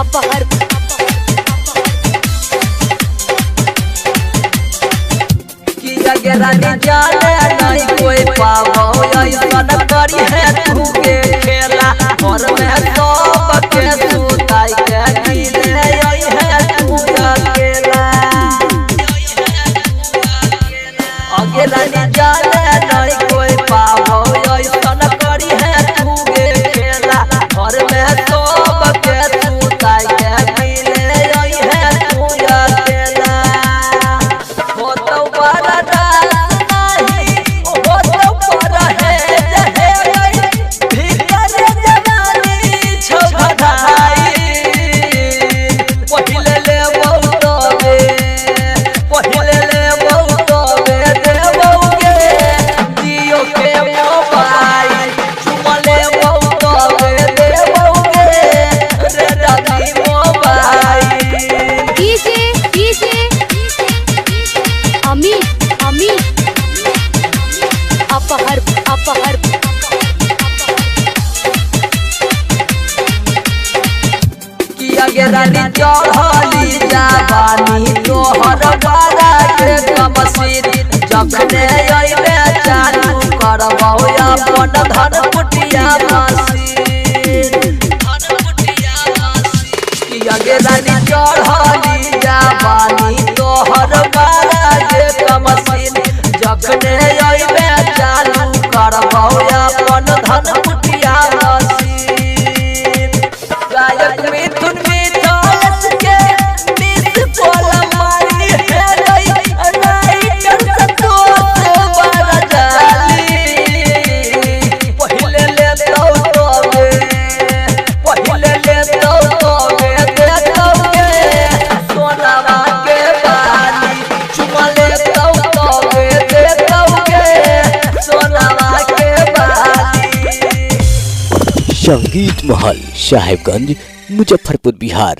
अपहर किया रानी जाने नहीं कोई पावो ऐसा करी है तू के खेला और मैं सब के सुताई के गिले आई है तू अकेला आगे रानी जाने नहीं कोई पावो ऐसा करी है तू के खेला और मैं सब के सुताई के गिले आई है तू अकेला हो तो बड़ा अपहर अपहर किया रानी चढ़ली जवानी तोहर बारा के कमसीर जखने अइबे चालू करबौ अपन धन कुटिया मसीर किया रानी चढ़ली जवानी तोहर बारा के कमसीर जखने अइबे चालू करबौ अपन धन कुटिया मसीर गायक मिथुन मिथास के मिस बोल मारी है राइटर संतोष बड़ा जाली पहले ले तोगे देखोगे सोनावा के बाली चुमा ले तोगे देखोगे सोनावा के बाली। संगीत महल साहेबगंज मुजफ्फरपुर बिहार।